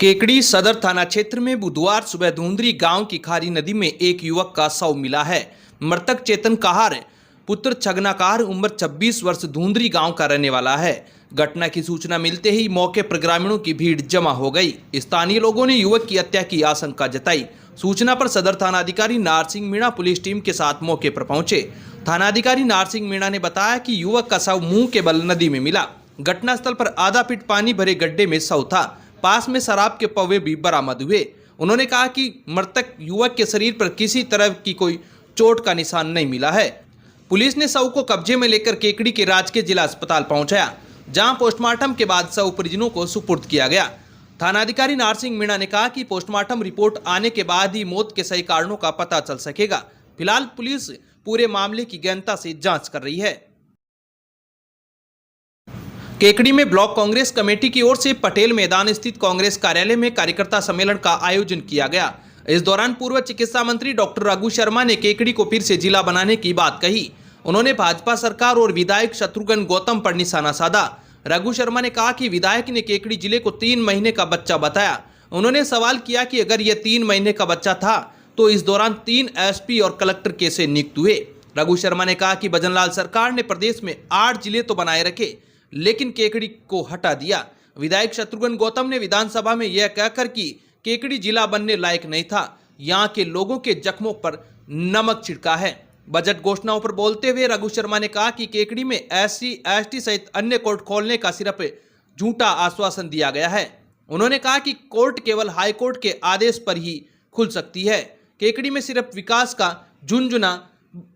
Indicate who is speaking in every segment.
Speaker 1: केकड़ी सदर थाना क्षेत्र में बुधवार सुबह धुंधरी गांव की खारी नदी में एक युवक का शव मिला है। मृतक चेतन कहार पुत्र छगनाकार उम्र 26 वर्ष धुंधरी गांव का रहने वाला है। घटना की सूचना मिलते ही मौके पर ग्रामीणों की भीड़ जमा हो गई। स्थानीय लोगों ने युवक की हत्या की आशंका जताई। सूचना पर सदर थानाधिकारी नारसिंह मीणा पुलिस टीम के साथ मौके पर पहुंचे। थानाधिकारी नारसिंह मीणा ने बताया कि युवक का शव मुंह के बल नदी में मिला। घटनास्थल पर आधा फीट पानी भरे गड्ढे में शव था। पास में शराब के पौवे भी बरामद हुए। उन्होंने कहा कि मृतक युवक के शरीर पर किसी तरह की कोई चोट का निशान नहीं मिला है। पुलिस ने शव को कब्जे में लेकर केकड़ी के राजकीय जिला अस्पताल पहुंचाया, जहां पोस्टमार्टम के बाद शव परिजनों को सुपुर्द किया गया। थानाधिकारी नारसिंह मीणा ने कहा कि पोस्टमार्टम रिपोर्ट आने के बाद ही मौत के सही कारणों का पता चल सकेगा। फिलहाल पुलिस पूरे मामले की गहनता से जांच कर रही है। केकड़ी में ब्लॉक कांग्रेस कमेटी की ओर से पटेल मैदान स्थित कांग्रेस कार्यालय में कार्यकर्ता सम्मेलन का आयोजन किया गया। इस दौरान पूर्व चिकित्सा मंत्री डॉक्टर रघु शर्मा ने केकड़ी को फिर से जिला बनाने की बात कही। उन्होंने भाजपा सरकार और विधायक शत्रुघ्न गौतम पर निशाना साधा। रघु शर्मा ने कहा कि विधायक ने केकड़ी जिले को 3 महीने का बच्चा बताया। उन्होंने सवाल किया कि अगर यह 3 महीने का बच्चा था तो इस दौरान 3 एसपी और कलेक्टर कैसे नियुक्त हुए। रघु शर्मा ने कहा कि भजनलाल सरकार ने प्रदेश में 8 जिले तो बनाए रखे, लेकिन केकड़ी को हटा दिया। विधायक शत्रुघ्न गौतम ने विधानसभा में यह कहकर कि केकड़ी जिला बनने लायक नहीं था, यहां के लोगों के जख्मों पर नमक छिड़का है। बजट घोषणाओं पर बोलते हुए रघु शर्मा ने कहा कि केकड़ी में SC, ST सहित अन्य कोर्ट खोलने का सिर्फ झूठा आश्वासन दिया गया है। उन्होंने कहा कि कोर्ट केवल हाईकोर्ट के आदेश पर ही खुल सकती है। केकड़ी में सिर्फ विकास का झुंझुना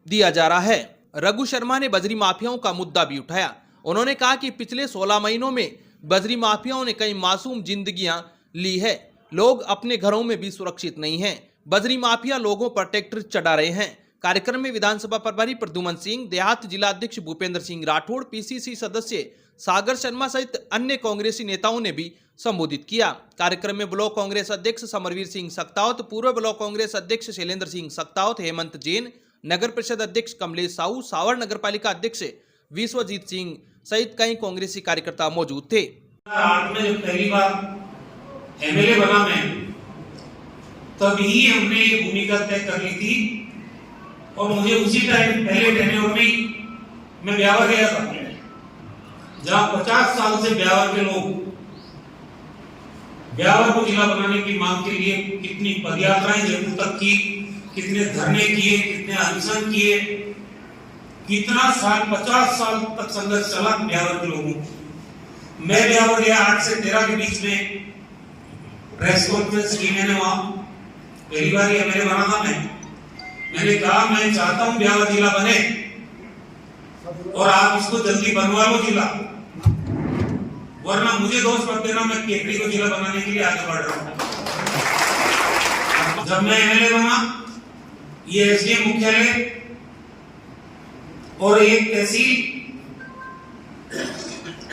Speaker 1: दिया जा रहा है। रघु शर्मा ने बजरी माफियाओं का मुद्दा भी उठाया। उन्होंने कहा कि पिछले 16 महीनों में बजरी माफियाओं ने कई मासूम जिंदगियां ली है। लोग अपने घरों में भी सुरक्षित नहीं हैं। बजरी माफिया लोगों पर ट्रैक्टर चढ़ा रहे हैं। कार्यक्रम में विधानसभा प्रभारी प्रद्युमन सिंह, देहात जिला अध्यक्ष भूपेंद्र सिंह राठौड़, PCC सदस्य सागर शर्मा सहित अन्य कांग्रेसी नेताओं ने भी संबोधित किया। कार्यक्रम में ब्लॉक कांग्रेस अध्यक्ष समरवीर सिंह सक्तावत, पूर्व ब्लॉक कांग्रेस अध्यक्ष शैलेंद्र सिंह सक्तावत, हेमंत जैन, नगर परिषद अध्यक्ष कमलेश साहू, सावर नगर पालिका अध्यक्ष विश्वजीत सिंह सहित कई कांग्रेसी कार्यकर्ता मौजूद थे।
Speaker 2: आज में जब पहली बार MLA बना मैं, तभी हमने ये भूमिका तय कर ली थी और मुझे उसी टाइम पहले टेन्योर में मैं ब्यावर गया था, जहां 50 साल से ब्यावर के लोग ब्यावर को जिला बनाने की मांग के लिए कितनी पदयात्राएं जयपुर तक की, कितने धरने किए, कितने अनशन किए, कितना साल 50 साल तक संघर्ष चला ब्यावर के लोगों को। मैं ब्यावर गया 8 से 13 के बीच में प्रेस कॉन्फ्रेंस की। मैंने वहां पहली बार ये MLA बना था मैंने कहा मैं चाहता हूं ब्यावर जिला बने और आप इसको जल्दी बनवा लो जिला, वरना मुझे दोष मत देना, मैं केकड़ी को जिला बनाने के लिए आगे बढ़ रहा हूं। जब मैं MLA बना, ये SDM मुख्यालय और एक तहसील,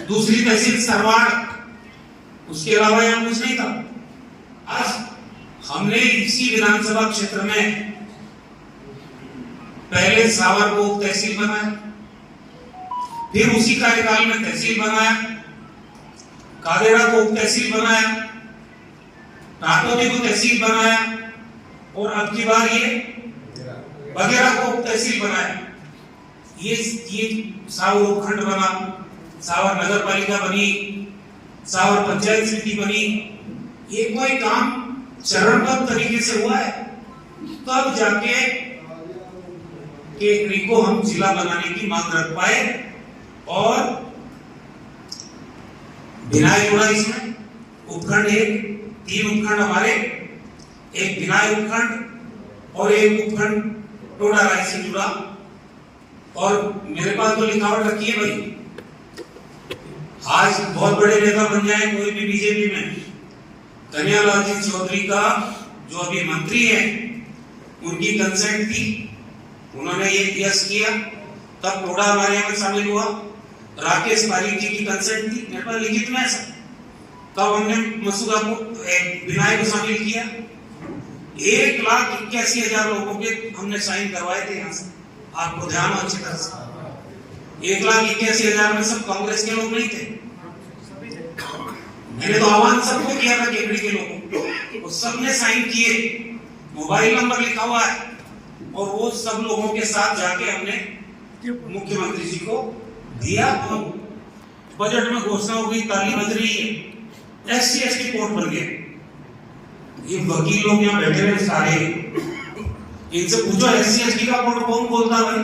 Speaker 2: दूसरी तहसील सरवाड़, उसके अलावा यहां कुछ नहीं था। आज हमने इसी विधानसभा क्षेत्र में पहले सावर को तहसील बनाया, फिर उसी कार्यकाल में तहसील बनाया, कादेरा को तहसील बनाया, टाटोदी को तहसील बनाया और अब की बार ये बगेरा को तहसील बनाया। ये सावर उपखंड बना, सावर नगर पालिका बनी, सावर पंचायत समिति बनी। ये कोई काम चरणबद्ध तरीके से हुआ है, तब जाके केकड़ी को हम जिला बनाने की मांग रख पाए और बिनाई जुड़ा इसमें उपखंड 3 उपखंड हमारे, एक बिनाई उपखंड और एक उपखंड टोडा राय से जुड़ा। और मेरे पास तो लिखावट रखी है भाई, आज बहुत बड़े नेता बन जाए कोई भी बीजेपी में, कन्हैयालाल जी चौधरी का जो अभी मंत्री है, उनकी कंसेंट थी, उन्होंने ये यस किया, तब टोडा हमारे यहाँ में शामिल हुआ। राकेश पारीक जी की कंसेंट थी, मेरे पास लिखित में ऐसा, तब हमने मसूदा को बिनाई को शामिल किया। 1,81,000 लोगों के हमने साइन करवाए थे यहाँ से, आपको ध्यान अच्छी तरह से। 1,81,000 में सब कांग्रेस के लोग नहीं थे। मैंने तो आह्वान सबको किया था, केकड़ी के लोगों को, सबने साइन किए, मोबाइल नंबर लिखा हुआ है, और वो सब लोगों के साथ जाके हमने मुख्यमंत्री जी को दिया। तो बजट में घोषणा हो गई, ताली बज रही है, SC/ST कोर्ट बन गया। ये वकील लोग यहाँ बैठे रहे सारे, इनसे पूछो SC/ST का कोर्ट कौन बोलता है भाई?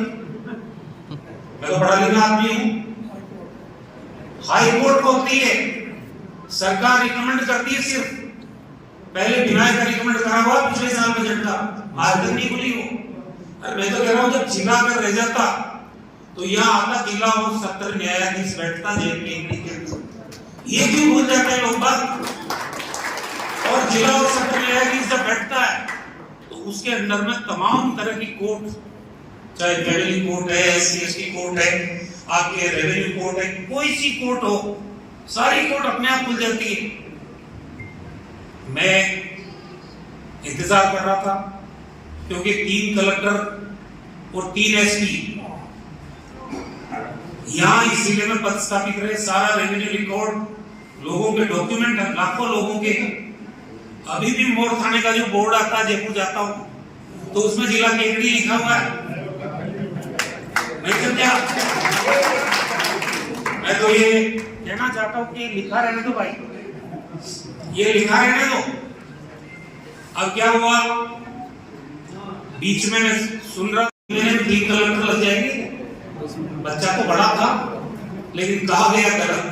Speaker 2: मैं तो पढ़ा लिखा आदमी हूं। हाई कोर्ट होती है, सरकार रिकमेंड करती है, सिर्फ पहले विनायक का रिकमेंड करा हुआ पिछले साल बजट का, आज तक नहीं खुली हो। अरे मैं तो कह रहा हूं, जब जिला अगर रह जाता तो यहाँ आता जिला और 70 न्यायाधीश बैठता जेल के अंदर। ये क्यों भूल जाते हैं लोग बात? और जिला और 70 न्यायाधीश जब बैठता है तो उसके अंदर में तमाम तरह की कोर्ट, चाहे फैमिली कोर्ट है, SC/ST कोर्ट है, आपके रेवेन्यू कोर्ट है, कोई सी कोर्ट हो, सारी कोर्ट अपने आप खुल जाती है। मैं इंतजार कर रहा था क्योंकि 3 कलेक्टर और 3 SP यहाँ इस जिले में पदस्थापित रहे। सारा रेवेन्यू रिकॉर्ड, लोगों के डॉक्यूमेंट, लाखों लोगों के। अभी भी मोर थाने का जो बोर्ड आता है, जयपुर जाता हूं तो उसमें जिला केकड़ी लिखा हुआ है। मैं समझा, मैं तो ये कहना चाहता हूं कि लिखा रहने दो भाई, ये लिखा रहने दो। अब क्या हुआ, बीच में मैं सुन रहा, मैंने 3 कलेक्टर लग जाएंगे। बच्चा तो बड़ा था लेकिन कहा गया गलत।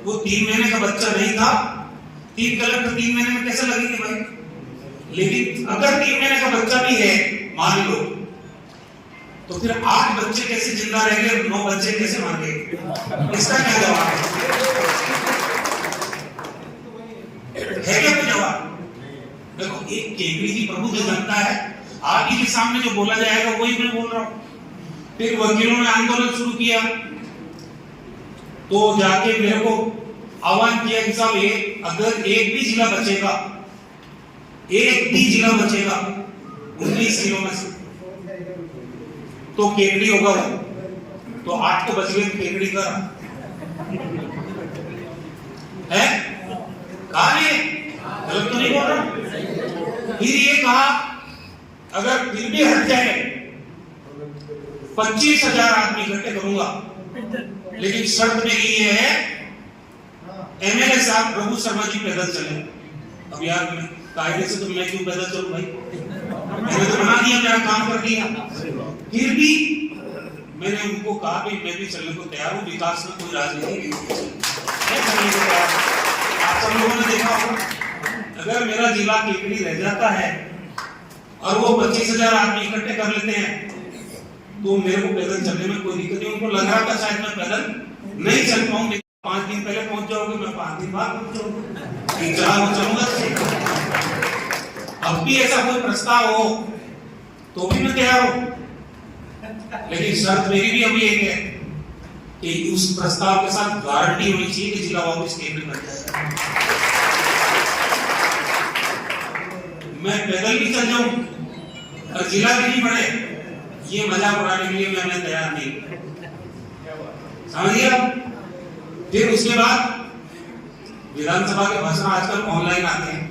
Speaker 2: वो 3 महीने का बच्चा नहीं था। 3 कलेक्टर 3 महीने में कैसे लगेंगे भाई? लेकिन अगर 3 महीने का बच्चा भी है मान लो, तो फिर 8 बच्चे कैसे जिंदा रहेंगे, 9 बच्चे कैसे मर गए? इसका क्या जवाब है क्या कोई जवाब? देखो, एक केकड़ी की प्रभु जो जनता है, आप ही के सामने जो बोला जाएगा वही मैं बोल रहा हूं। फिर वकीलों ने आंदोलन शुरू किया, तो जाके मेरे को आह्वान किया कि साहब अगर एक भी जिला बचेगा, एक भी जिला बचेगा 19 जिलों में से, तो केकड़ी होगा वो। तो 8 तो बच गए, केकड़ी का है, कहा नहीं, गलत तो नहीं बोल रहा। फिर ये कहा अगर फिर भी हट जाए 25,000 आदमी इकट्ठे करूंगा, लेकिन शर्त मेरी ये है MLA साहब प्रभु शर्मा जी पैदल चले। अब यार कायदे से तो मैं क्यों पैदल चलूं भाई? मैंने तो बना दिया, मेरा काम कर दिया। फिर भी मैंने उनको कहा कि मैं भी चलने को तैयार हूं, विकास में कोई राजनीति नहीं है। आप सब लोगों ने देखा होगा, अगर मेरा जिला केकड़ी रह जाता है और वो 25,000 आदमी इकट्ठे कर लेते हैं, तो मेरे को पैदल चलने में कोई दिक्कत नहीं। उनको लग रहा था शायद मैं पैदल नहीं चल पाऊंगी, 5 दिन पहले पहुंच जाओगे, मैं 5 दिन बाद पहुंच जाऊंगा, चलूंगा। अब भी ऐसा कोई प्रस्ताव हो तो भी मैं तैयार हूं, लेकिन शर्त मेरी भी अभी एक है कि उस प्रस्ताव के साथ गारंटी होनी चाहिए कि जिला वापस केंद्र बन जाएगा। मैं पैदल भी चल जाऊं और जिला भी नहीं बने, ये मजाक उड़ाने के लिए मैं तैयार नहीं। समझिए। फिर उसके बाद विधानसभा के भाषण आजकल ऑनलाइन आते हैं,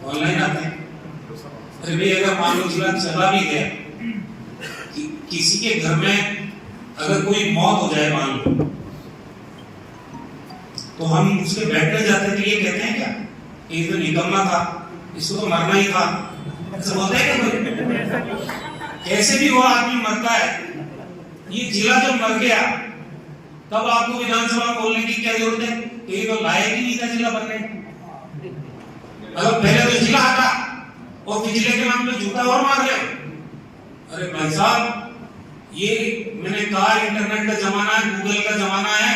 Speaker 2: ऑनलाइन आते हैं। अरे भाई, अगर मान लो जिला चला भी गया, किसी के घर में अगर कोई मौत हो जाए मान लो, तो हम उसके बैठने जाते हैं तो ये कहते हैं क्या कि ये तो निकम्मा था, इसको तो मरना ही था, ऐसा बोलते हैं क्या? कैसे भी वो आदमी मरता है। ये जिला जब मर गया तब आपको विधानसभा खोलने की क्या जरूरत है? ये तो लायक ही नहीं था जिला बनने। अगर पहले तो जिला आता और फिर जिले के नाम पे जूता और मार गया। अरे भाई साहब, ये मैंने कहा इंटरनेट का जमाना है, गूगल का जमाना है।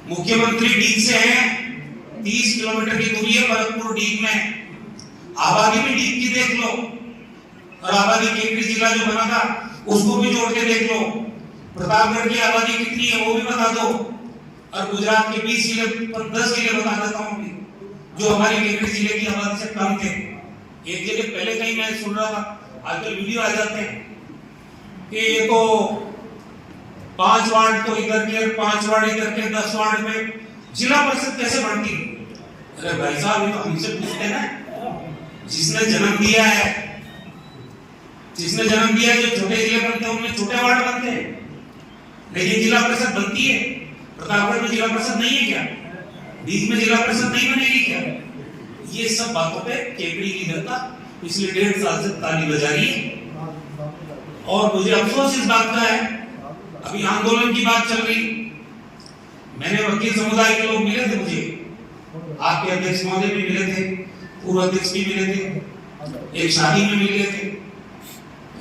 Speaker 2: मुख्यमंत्री डीग से है, 30 किलोमीटर की दूरी है भरतपुर डीग में। आबादी भी डीग की देख लो, और आबादी केकड़ी जिला जो बना था उसको भी जोड़ के देख लो। प्रतापगढ़ की आबादी कितनी है वो भी बता दो, और गुजरात के 20 जिले 10 जिले बता देता हूँ जो हमारी केकड़ी जिले की आबादी से कम थे। एक जगह पहले कहीं मैं सुन रहा था, आजकल वीडियो आ जाते हैं कि ये तो 5 वार्ड तो इधर के, 5 वार्ड इधर के, 10 वार्ड में जिला परिषद कैसे बढ़ती? अरे भाई साहब, ये तो हमसे पूछते ना, जिसने जन्म दिया है, जो छोटे जिले बनते हैं उनमें छोटे वार्ड बनते हैं, लेकिन जिला परिषद बनती है। प्रतापगढ़ में जिला परिषद नहीं है क्या? बीच में जिला परिषद नहीं बनेगी क्या? ये सब बातों पे केकड़ी की जनता पिछले 1.5 साल से ताली बजा रही है। और मुझे अफसोस इस बात का है, अभी आंदोलन की बात चल रही, मैंने वकील समुदाय के लोग मिले थे, मुझे आपके अध्यक्ष महोदय भी मिले थे, पूर्व अध्यक्ष भी मिले थे, एक शादी में मिले थे।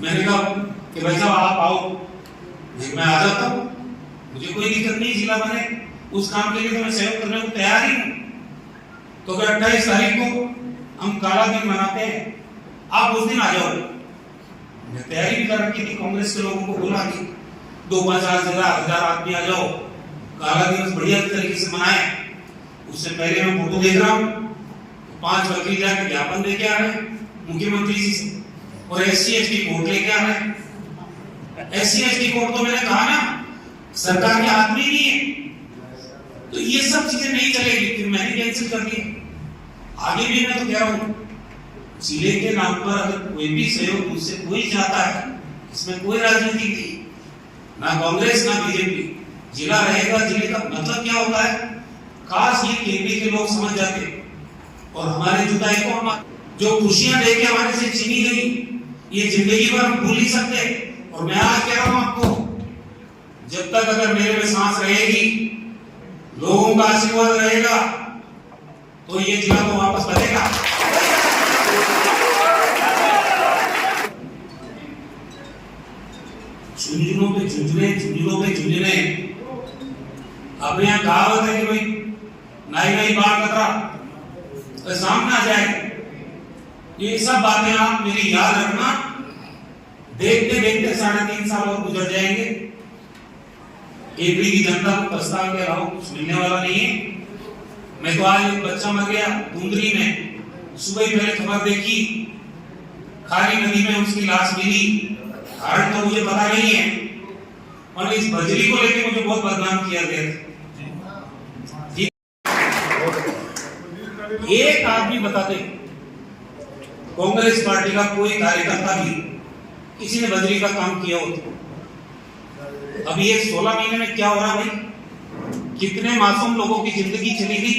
Speaker 2: मैंने कहा कि भाई साहब आप आओ, मैं आ जाता हूँ, मुझे कोई दिक्कत नहीं, जिला बने उस काम के लिए तो मैं सहयोग करने को तैयार ही हूँ। तो 28 तारीख को हम काला दिन मनाते हैं, आप उस दिन आ जाओ। मैं तैयारी भी कर रखी थी, कांग्रेस के लोगों को बुला के 2-5 आदमी आ जाओ, काला दिवस बढ़िया तरीके से मनाए। उससे पहले मैं फोटो देख रहा हूँ, 5 वकील जाके ज्ञापन लेके आ रहे हैं मुख्यमंत्री जी से, और SC/ST कोर्ट लेके आ रहे हैं। SC/ST कोर्ट तो मैंने कहा ना सरकार के हाथ में नहीं है, तो ये सब चीजें नहीं चलेगी, फिर मैंने कैंसिल कर दिया। आगे भी मैं तो कह रहा हूँ, जिले के नाम पर अगर कोई भी सहयोग मुझसे कोई चाहता है, इसमें कोई राजनीति नहीं, ना कांग्रेस ना बीजेपी, जिला रहेगा। जिले का मतलब क्या होता है, काश ये केंद्र के लोग समझ जाते और हमारे जुदाई को, हम जो खुशियां देके हमारे से छीनी गई, ये जिंदगी भर हम भूल नहीं सकते। और मैं आज कह रहा हूं आपको, जब तक अगर मेरे में सांस रहेगी, लोगों का आशीर्वाद रहेगा, तो ये जिला को वापस बनेगा। झुंझुनों पे झुंझुने। अब यहाँ कहावत है कि भाई नाई बाढ़ खतरा तो सामने आ जाए। ये सब बातें आप मेरी याद रखना। देखते देखते 3.5 साल और गुजर जाएंगे। केकड़ी की जनता को प्रस्ताव के अलावा कुछ मिलने वाला नहीं है। मैं तो आज एक बच्चा मर गया धुंधरी में, सुबह ही पहले खबर देखी, खारी नदी में उसकी लाश मिली। कारण तो मुझे पता नहीं है, और इस बजरी को लेकर मुझे बहुत बदनाम किया गया था। एक आदमी बताते कांग्रेस पार्टी का कोई कार्यकर्ता भी किसी ने बजरी का काम किया हो। अभी ये 16 महीने में क्या हो रहा भाई, कितने मासूम लोगों की जिंदगी चली गई।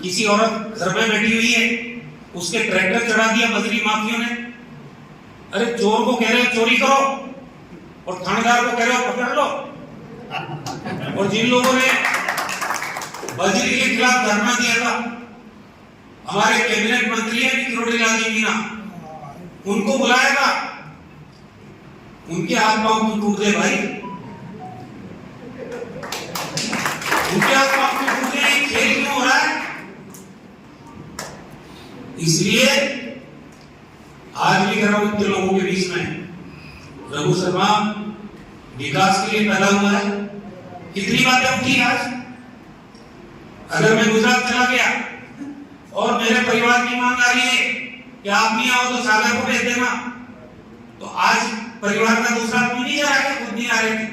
Speaker 2: किसी औरत घर में बैठी हुई है, उसके ट्रैक्टर चढ़ा दिया बजरी माफियों ने। अरे चोर को कह रहे हो चोरी करो, और थानेदार को कह रहे हो पकड़ लो। और जिन लोगों ने बजरी के खिलाफ धरना दिया था, हमारे कैबिनेट मंत्री है किरोड़ी लाल जी मीना, उनको बुलाया था, उनके हाथ पांव क्यों टूट गए भाई? उनके हाथ पांव क्यों टूट गए? खेल क्यों हो रहा है? इसलिए आज भी कह रहा हूं इतने लोगों के बीच में, रघु शर्मा विकास के लिए पैदा हुआ है। कितनी बातें उठी आज। अगर मैं गुजरात चला गया और मेरे परिवार की मांग आ रही है कि आप नहीं आओ तो सागर को भेज देना, तो आज परिवार का दूसरा आदमी नहीं जा रहा है, खुद नहीं आ रहे थे,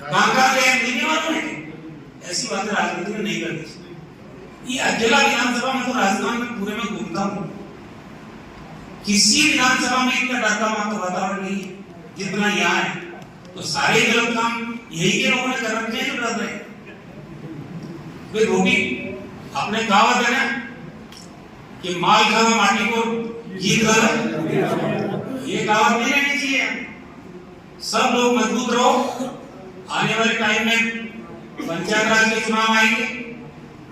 Speaker 2: कहां गए नहीं मालूम है। ऐसी बातें राजनीति में नहीं करनी। ये अकेला विधानसभा में तो राजस्थान में पूरे में घूमता हूं, किसी विधानसभा में इतना डरता मात्र वातावरण नहीं जितना यहाँ है। तो सारे गलत काम यही के लोगों ने कर रखे हैं जो डर रहे। वे रोटी अपने कहावत है ना कि माल खाना माटी को गीत गाना, ये कहावत नहीं रहनी चाहिए। सब लोग मजबूत रहो। आने वाले टाइम में पंचायत राज के चुनाव आएंगे,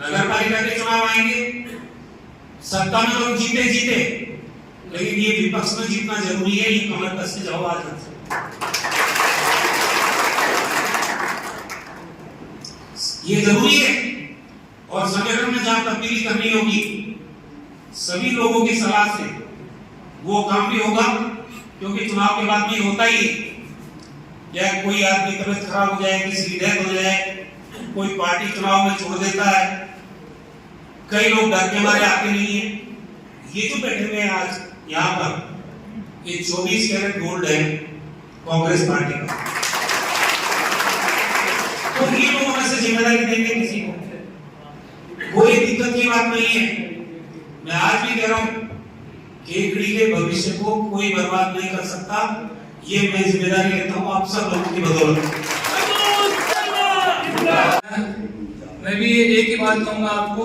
Speaker 2: नगर पालिका के चुनाव आएंगे। सत्ता में लोग जीते, लेकिन ये विपक्ष में जीतना जरूरी है। ये कमर कस के जाओ आज। ये जरूरी है। और संगठन में जहां तब्दीली करनी होगी, सभी लोगों की सलाह से वो काम भी होगा, क्योंकि चुनाव के बाद भी होता ही है। या कोई आदमी तबियत खराब हो जाए, किसी की डेथ हो जाए, कोई पार्टी चुनाव में छोड़ देता है, कई लोग डर के मारे आते नहीं है। ये जो बैठे हुए हैं आज यहाँ पर, ये 24 कैरेट गोल्ड है कांग्रेस पार्टी का। तो ये लोगों में से जिम्मेदारी देंगे किसी को, कोई दिक्कत की बात नहीं है। मैं आज भी कह रहा हूं, केकड़ी के भविष्य को कोई बर्बाद नहीं कर सकता, ये मैं जिम्मेदारी लेता हूं आप सब लोगों की बदौलत।
Speaker 3: मैं भी एक ही बात कहूंगा आपको,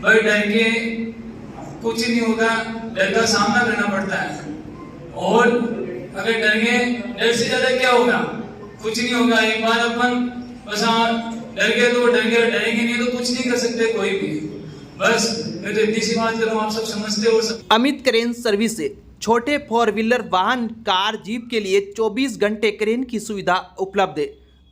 Speaker 3: भाई डर के कुछ नहीं होगा, डर का सामना करना पड़ता है। और अगर डर गए, डर से ज्यादा क्या होगा, कुछ नहीं होगा। एक बार अपन बस डर गए तो डर गए, डरेंगे नहीं तो कुछ नहीं कर सकते कोई भी। बस मैं तो इतनी सी बात कर रहा हूँ, आप सब समझते हो।
Speaker 1: अमित क्रेन सर्विस से छोटे 4 व्हीलर वाहन, कार, जीप के लिए 24 घंटे क्रेन की सुविधा उपलब्ध है।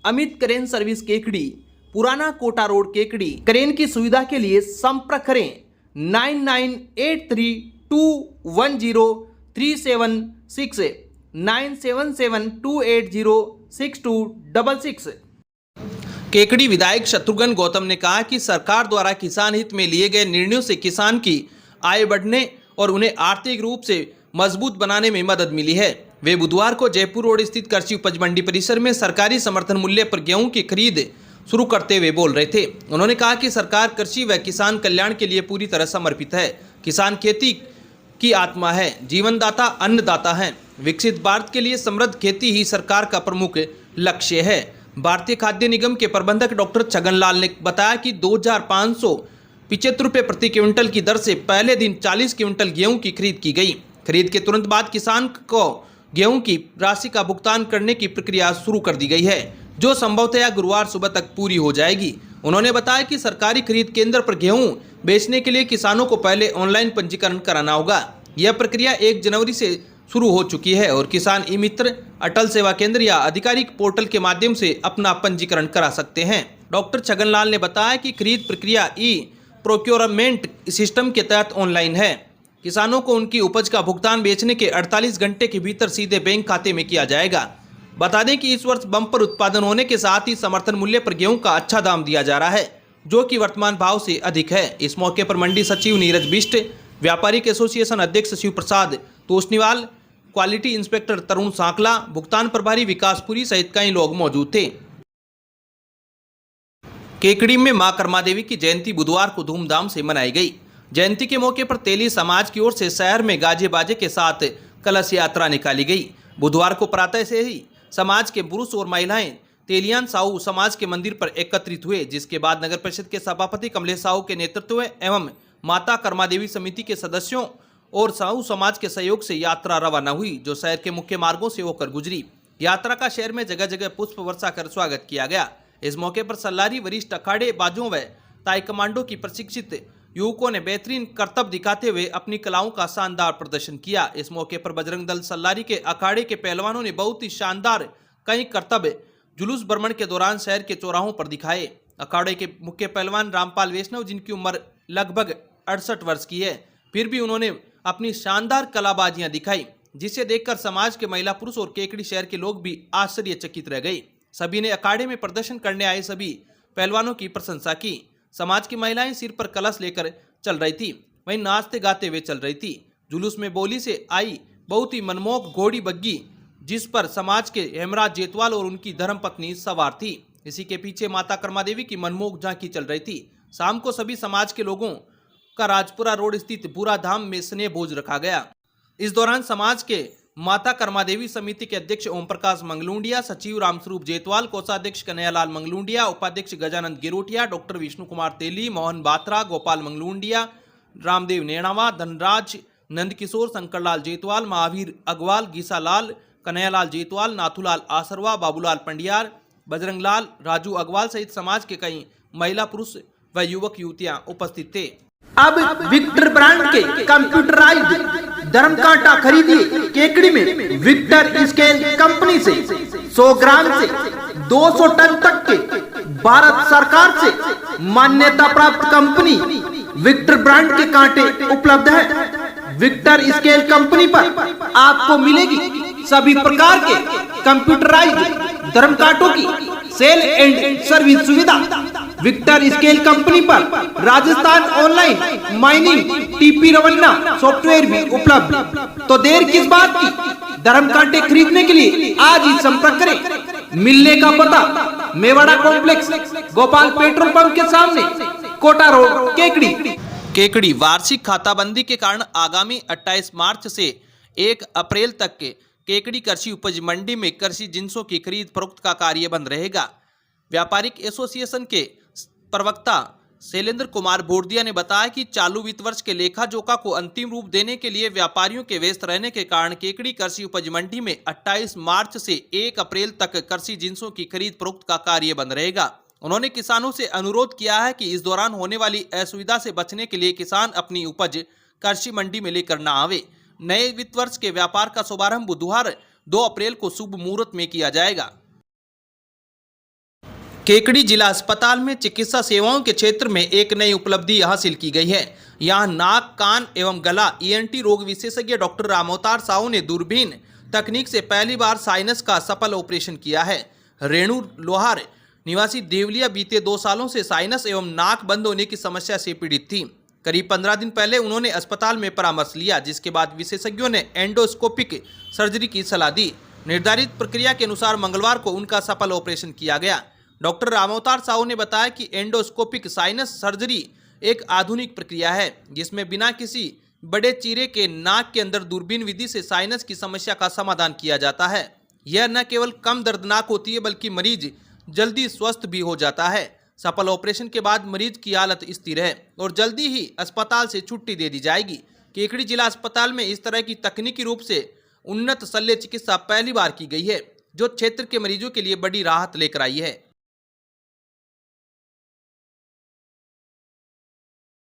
Speaker 1: अमित क्रेन सर्विस केकड़ी, पुराना कोटा रोड, केकड़ी। क्रेन की सुविधा के लिए संपर्क करें 9983210376 9772806266। केकड़ी विधायक शत्रुघ्न गौतम ने कहा कि सरकार द्वारा किसान हित में लिए गए निर्णयों से किसान की आय बढ़ने और उन्हें आर्थिक रूप से मजबूत बनाने में मदद मिली है। वे बुधवार को जयपुर रोड स्थित कृषि उपज मंडी परिसर में सरकारी समर्थन मूल्य पर गेहूं की खरीद शुरू करते हुए बोल रहे थे। उन्होंने कहा कि सरकार कृषि व किसान कल्याण के लिए पूरी तरह समर्पित है। किसान खेती की आत्मा है, जीवनदाता, अन्नदाता है। विकसित भारत के लिए समृद्ध खेती ही सरकार का प्रमुख लक्ष्य है। भारतीय खाद्य निगम के प्रबंधक डॉक्टर छगनलाल ने बताया कि 2575 रुपये प्रति क्विंटल की दर से पहले दिन 40 क्विंटल गेहूं की खरीद की गई। खरीद के तुरंत बाद किसान को गेहूं की राशि का भुगतान करने की प्रक्रिया शुरू कर दी गई है, जो संभवतः गुरुवार सुबह तक पूरी हो जाएगी। उन्होंने बताया कि सरकारी खरीद केंद्र पर गेहूं बेचने के लिए किसानों को पहले ऑनलाइन पंजीकरण कराना होगा। यह प्रक्रिया 1 जनवरी से शुरू हो चुकी है और किसान ई मित्र, अटल सेवा केंद्र या आधिकारिक पोर्टल के माध्यम से अपना पंजीकरण करा सकते हैं। डॉक्टर छगनलाल ने बताया कि खरीद प्रक्रिया ई प्रोक्योरमेंट सिस्टम के तहत ऑनलाइन है। किसानों को उनकी उपज का भुगतान बेचने के 48 घंटे के भीतर सीधे बैंक खाते में किया जाएगा। बता दें कि इस वर्ष बम्पर उत्पादन होने के साथ ही समर्थन मूल्य पर गेहूं का अच्छा दाम दिया जा रहा है, जो कि वर्तमान भाव से अधिक है। इस मौके पर मंडी सचिव नीरज बिष्ट, व्यापारिक एसोसिएशन अध्यक्ष शिव प्रसाद तोष्णीवाल, क्वालिटी इंस्पेक्टर तरुण सांकला, भुगतान प्रभारी विकासपुरी सहित कई लोग मौजूद थे। केकड़ी में मां कर्मा देवी की जयंती बुधवार को धूमधाम से मनाई गई। जयंती के मौके पर तेली समाज की ओर से शहर में गाजे बाजे के साथ कलश यात्रा निकाली गई। बुधवार को प्रातः से ही समाज के पुरुष और महिलाएं तेलियान साहू समाज के मंदिर पर एकत्रित हुए, जिसके बाद नगर परिषद के सभापति कमलेश साहू के नेतृत्व एवं माता कर्मा देवी समिति के सदस्यों और साहू समाज के सहयोग से यात्रा रवाना हुई, जो शहर के मुख्य मार्गों से होकर गुजरी। यात्रा का शहर में जगह जगह पुष्प वर्षा कर स्वागत किया गया। इस मौके पर सल्लारी, वरिष्ठ अखाड़े बाजों व ताई कमांडो की प्रशिक्षित युवकों ने बेहतरीन करतब दिखाते हुए अपनी कलाओं का शानदार प्रदर्शन किया। इस मौके पर बजरंग दल सल्लारी के अखाड़े के पहलवानों ने बहुत ही शानदार कई करतब जुलूस भ्रमण के दौरान शहर के चौराहों पर दिखाए। अखाड़े के मुख्य पहलवान रामपाल वैष्णव, जिनकी उम्र लगभग 68 वर्ष की है, फिर भी उन्होंने अपनी शानदार कलाबाजियां दिखाई, जिसे देखकर समाज के महिला, पुरुष और केकड़ी शहर के लोग भी आश्चर्यचकित रह गए। सभी ने अखाड़े में प्रदर्शन करने आए सभी पहलवानों की प्रशंसा की। समाज की महिलाएं सिर पर कलश लेकर चल रही थी, वहीं नाचते गाते हुए चल रही थी। जुलूस में बोली से आई बहुत ही मनमोहक घोड़ी बग्गी, जिस पर समाज के हेमराज जेतवाल और उनकी धर्मपत्नी सवार थी। इसी के पीछे माता कर्मा देवी की मनमोहक झांकी चल रही थी। शाम को सभी समाज के लोगों का राजपुरा रोड स्थित बुरा धाम में स्नेह भोज रखा गया। इस दौरान समाज के माता कर्मा देवी समिति के अध्यक्ष ओम प्रकाश मंगलूंडिया, सचिव रामस्वरूप जेतवाल, कोषाध्यक्ष कन्हैयालाल मंगलूंडिया, उपाध्यक्ष गजानंद गिरोटिया, डॉक्टर विष्णु कुमार तेली, मोहन बात्रा, गोपाल मंगलूंडिया, रामदेव नेणावा, धनराज नंदकिशोर, शंकरलाल जेतवाल, महावीर अग्रवाल, गीसालाल, कन्हैयालाल जेतवाल, नाथूलाल आसरवा, बाबूलाल पंडियार, बजरंगलाल, राजू अग्रवाल सहित समाज के कई महिला, पुरुष व युवक युवतियां उपस्थित थे।
Speaker 4: अब विक्टर ब्रांड के कंप्यूटराइज्ड धर्म कांटा खरीदिए केकड़ी में विक्टर स्केल कंपनी से 100 ग्राम से 200 टन तक के भारत सरकार से मान्यता प्राप्त कंपनी विक्टर ब्रांड के कांटे उपलब्ध है। विक्टर स्केल कंपनी पर आपको मिलेगी सभी प्रकार के कंप्यूटराइज्ड धर्म कांटों की सेल एंड सर्विस सुविधा। विक्टर स्केल कंपनी पर Rajasthan online mining TP Revanna software भी उपलब्ध। तो देर किस बात की, धर्म कांटे खरीदने के लिए आज ही संपर्क करें। मिलने का पता Mewada complex, Gopal petrol pump के सामने, कोटा रोड, केकड़ी।
Speaker 1: केकड़ी वार्षिक खाताबंदी के कारण आगामी 28 मार्च से 1 अप्रैल तक के केकड़ी कृषि उपज मंडी में कृषि जिंसों की खरीद फरोख्त का कार्य बंद रहेगा। व्यापारिक एसोसिएशन के प्रवक्ता शैलेंद्र कुमार बोर्दिया ने बताया कि चालू वित्त वर्ष के लेखा जोखा को अंतिम रूप देने के लिए व्यापारियों के व्यस्त रहने के कारण केकड़ी कृषि उपज मंडी में 28 मार्च से 1 अप्रैल तक कृषि जिंसों की खरीद फरोख्त का कार्य बंद रहेगा। उन्होंने किसानों से अनुरोध किया है कि इस दौरान होने वाली असुविधा से बचने के लिए किसान अपनी उपज कृषि मंडी में लेकर न आवे। नए वित्त वर्ष के व्यापार का शुभारंभ बुधवार 2 अप्रैल को शुभ मुहूर्त में किया जाएगा। केकड़ी जिला अस्पताल में चिकित्सा सेवाओं के क्षेत्र में एक नई उपलब्धि हासिल की गई है। यहां नाक, कान एवं गला ENT रोग विशेषज्ञ डॉक्टर रामअवतार साहू ने दूरबीन तकनीक से पहली बार साइनस का सफल ऑपरेशन किया है। रेणु लोहार निवासी देवलिया बीते 2 सालों से साइनस एवं नाक बंद होने की समस्या से पीड़ित थी। करीब 15 दिन पहले उन्होंने अस्पताल में परामर्श लिया, जिसके बाद विशेषज्ञों ने एंडोस्कोपिक सर्जरी की सलाह दी। निर्धारित प्रक्रिया के अनुसार मंगलवार को उनका सफल ऑपरेशन किया गया। डॉक्टर रामअवतार साहू ने बताया कि एंडोस्कोपिक साइनस सर्जरी एक आधुनिक प्रक्रिया है, जिसमें बिना किसी बड़े चीरे के नाक के अंदर दूरबीन विधि से साइनस की समस्या का समाधान किया जाता है। यह न केवल कम दर्दनाक होती है, बल्कि मरीज जल्दी स्वस्थ भी हो जाता है। सफल ऑपरेशन के बाद मरीज की हालत स्थिर है और जल्दी ही अस्पताल से छुट्टी दे दी जाएगी। केकड़ी जिला अस्पताल में इस तरह की तकनीकी रूप से उन्नत शल्य चिकित्सा पहली बार की गई है, जो क्षेत्र के मरीजों के लिए बड़ी राहत लेकर आई है।